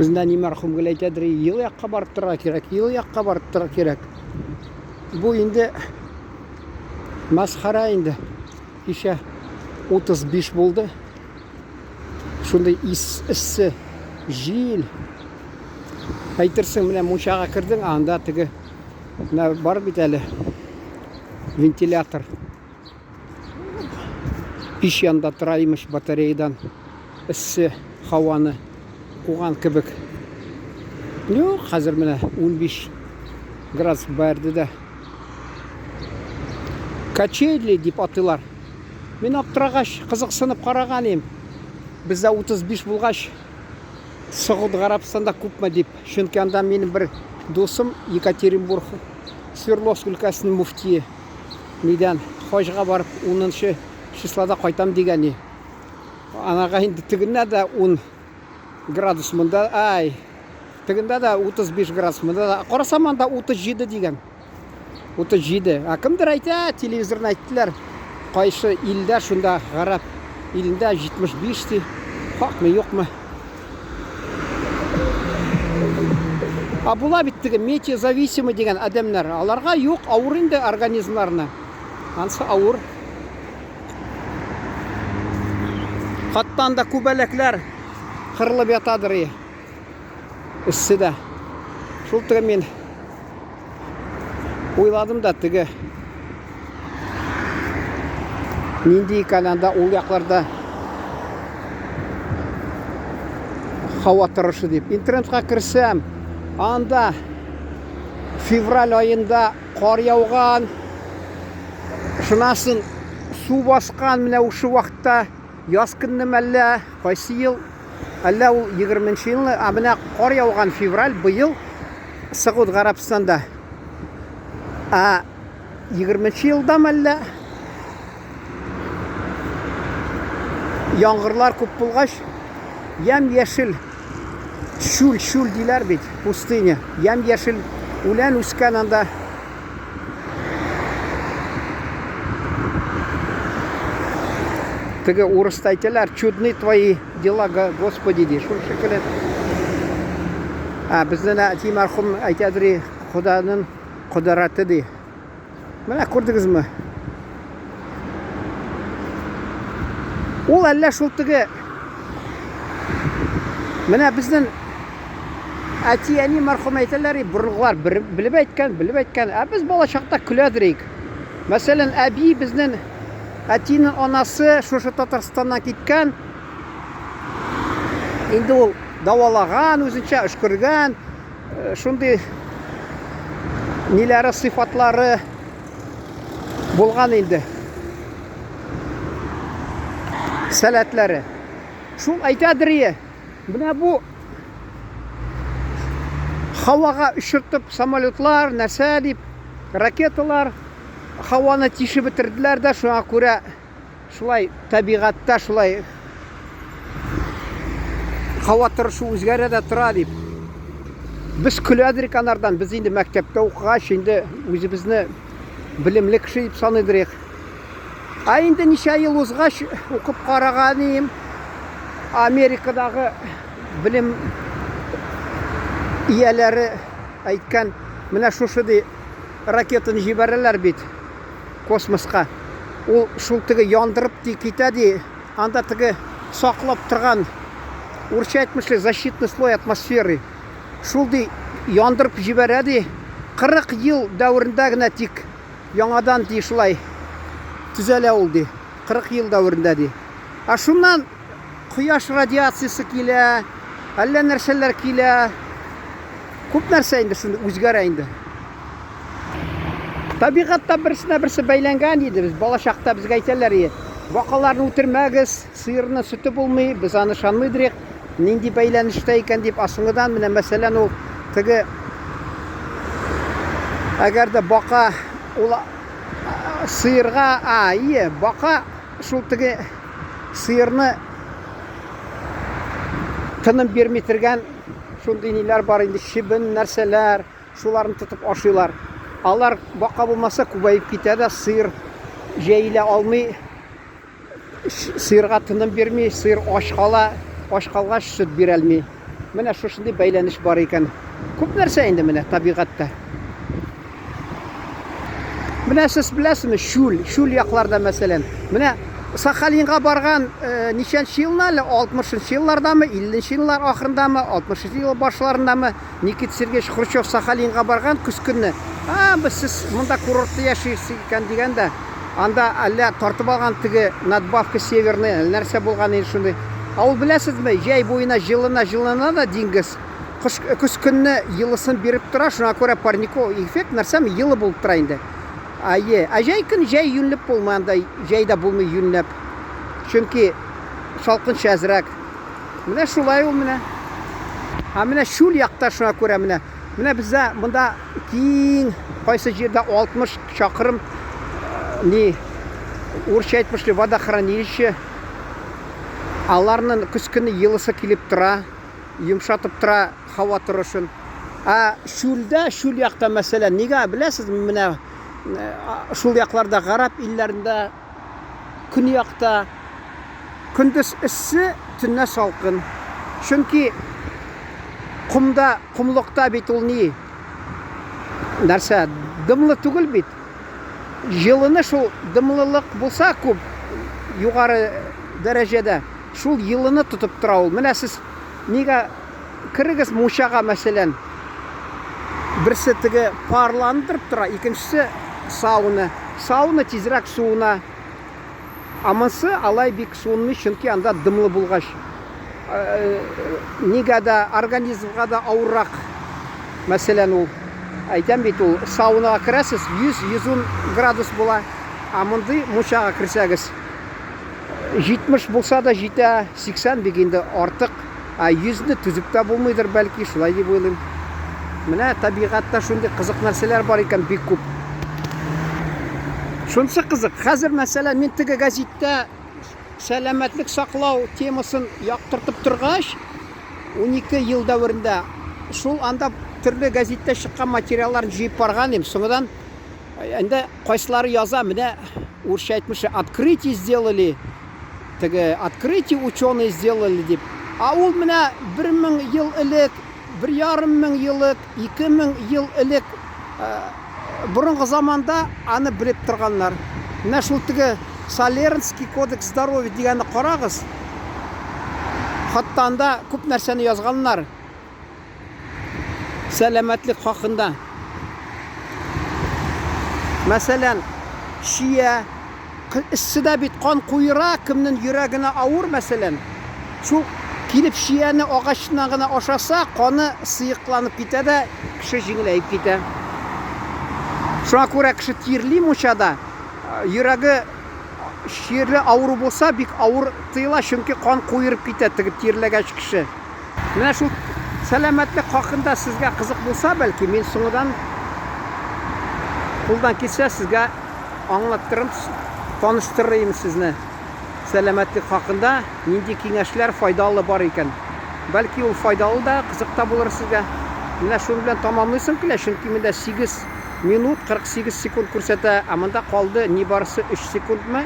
Bizden Nani marhum güleytedir, yıl yakka barıp tura kerek, yıl yakka barıp tura kerek. Bu indi masxara indi. İşe 35 buldu. Şunday issi, jil. Aytırsın, mine muşağa kirdin, anda tigi var bir tane ventilator. İş yanında turaymış batareyadan issi havanı kuğan kibik. Yok, hazır mine 15 gradus berdi de. Kacheli dip atılar. Men aptıragaş, kızıksınıp karaganıyım. Bizde 35 bulgaş. Suudi Arabistan'da kupma dip. Çünkü anda benim bir dostum Yekaterinburg Sverdlovsk ülkesinin muftiyi. Neden? Hojga barıp 10 числода kaytam degeni. Anaga indi tiginde de 10 gradus mında ay. Tiginde de 35 gradus mında da. Qarasam da 37 degen. 37. Kimdir ayta? Televizorda ayttılar. Qayşı ilde şunda Arap ilinde 75'ti. Hakmı yok mu? Bular bittigi meteo-зависимый деген adamlar. Alarga yok avur indi organizmlarına. Ansı avur. Hattan da kubelekler kırılıp yatadır. Isside. Şultuga men oyladım da tigi nindi kananda ol yaklarda hava tırışı deyip internetga kirsem anda fevral ayında qor yağgan şunasın su baskan mine uşu vaqtda yaz günü мәллә qaysı yıl әллә ул 20-нче елны мine qor yağgan fevral bu yıl Suudi Arabistan'da 20-нче yılda мәллә yağmurlar күп булгач yem-yeşil şul diler bit pustinya yem-yeşil ulan üskan anda tigi orusda aytadilar чудны твои дела Господи dey shu şekilde bizden ati marhum aytadir Xudoning qudrati dey. Mana ko'rdingizmi? Ol alla şul tigi mana bizden atiyani marhum aytadilar burug'lar bilib aytgan biz bola chaqda kuladirik. Masalan abi bizden Atinin anası şuşu Tataristan'dan gitken indi ol davalagan, özünçe ışkırgan şunday neleri sıfatları bulgan indi salatları şul aytadır buna bu havaga ışırtıp samolyotlar narsa deyip raketalar havаны tişi bitirdiler de şuna göre şulay tabiatta şulay hava tırışı o'zgaradi da tura deyip biz kuladirik anardan biz endi maktabda o'qigaч endi o'zimizni bilimli kishi deb sanaydirik. Endi necha yil o'zgaç o'qib qaraganim Amerikadagi bilim iyaleri aytgan mana şuşuday raketani jibararlar bit kosmosga. O şul tigi yondırıp ketadi. Anda tigi saqlab turgan o'rcha aytmishlar защитный слой atmosferi. Şulday yondırıp jibaradi. 40 yıl davrindagina tik yangadan dey şulay tuzala oldu. 40 yıl davrında dey. Şundan quyosh radiatsiyasi kela, alla narsalar kela. Ko'p narsa endi shunda o'zgaraydi. Tabiatda birisine birisi baylangan edi. Biz bola chaqda bizga aytadilar, "Vaqalarni o'tirmagiz, sıyırni suti bo'lmay, biz ani ishonmaydirik. Nindi baylanishda ekan" deb aslidan mana masalan o tigi agarda baqa ola sıyırga baqa shu tigi sıyırni tinim bermay turgan shunday nelar bor endi shibin narsalar, shularni tutib oshiylar. Allar baqa bo'lmasa ko'payib ketadi, sıyır jeyla olmay, sıyırga tinim bermay, sıyır osh qolgach sut berolmay. Менә шушындай бәйләнеш бар икән. Күп нәрсә инде менә табигатьтә. Менә сез беләсезме, шул якларда мәсәлән. Менә Сахалинга барган ничәнче елны әле? 60-нчы еллардамы, 50-нче еллар ахырындамы, 60-нчы ел башларындамы Никита Сергеевич Хрущев Сахалинга барган көз көнне. Без сез монда курортта яшисез икән дигәндә, анда әллә тартып алган теге надбавка северная нәрсә булган инде шундый. Ул беләсезме, җәй буена җылына да диңгез. Көз көнне йылысын биреп тора, шуңа күрә парниковый эффект нәрсәме йылы булып тора инде. Җәй көн җәй юньлеп булмый, анда җәйдә булмый юньләп. Чөнки шалкынча әзрәк. Менә шулай ул менә. Менә шул якта шуңа күрә менә бездә монда киң кайсы җирдә 60 чакрым урысча әйтмешли водохранилище. Аларның көз көнне йылысы килеп тора, йомшатып тора һава торышын. Шул якта мәсәлән, нигә беләсезме, менә шул якларда гарәп илләрендә көньякта көндез иссе, төнне салкын. Чөнки кумлыкта бит ул нәрсә, дымлы түгел бит. Җылыны шул дымлылык булса күп югары дәрәҗәдә, шул йылыны тотып тора ул. Менә сез нигә кирегез мушага мәсәлән. Берсе теге парландырып тора, икенчесе сауна. Сауна тизрәк суына. Монысы алай бик суынмый, чөнки анда дымлы булгач. Нигә дә организмга да авыррак. Мәсәлән ул, әйтәм бит ул, саунага керәсез, 100-110 градус була. Мондый мушага керсәгез, 70 булса да җитә, 80 бик инде артык. 100-ны түзеп тә булмыйдыр бәлки, шулай дип уйлыйм. Менә табигатта шундый кызык нәрсәләр бар икән бик күп. Шунысы кызык. Хәзер мәсәлән мин теге газеттә сәламәтлек саклау темасын яктыртып торгач, 12 ел дәверендә шул анда төрле газеттә чыккан материалларны җыеп барган идем. Соңдан инде кайсылары яза, менә урысча әйтмешли, открытие сделали, теге открытие ученые сделали дип. Ул менә 1000 ел элек, 1500 елык, 2000 ел элек борынгы заманда аны белеп торганнар. Менә шул теге Солернский кодекс здоровья дигәнне карагыз. Хатта анда күп нәрсәне язганнар. Сәламәтлек хакында. Мәсәлән, шия иссидә бит кан куйра, кемнең йөрәгенә авыр мәсәлән. Шул килеп шияне агачыннан гына ашаса, каны сыйыкланып китә дә, кеше җиңеләйеп китә. Шуңа күрә кеше тирли мушада, йөрәге ширле авыру булса, бик авыр тыела, чөнки кан куйырып китә теге тирләгәч кеше. Менә шул сәламәтлек хакында сезгә кызык булса, бәлки мин соңдан кулдан килсә сезгә аңлаттырам, таныштырыйм сезне. Сәламәтлек хакында нинди киңәшләр файдалы бар икән. Бәлки ул файдалы да, кызык та булыр сезгә. Менә шуның белән тамамлыйсым килә, чөнки миндә 8 минут 48 секунд күрсәтә, монда калды нибарысы 3 секундмы?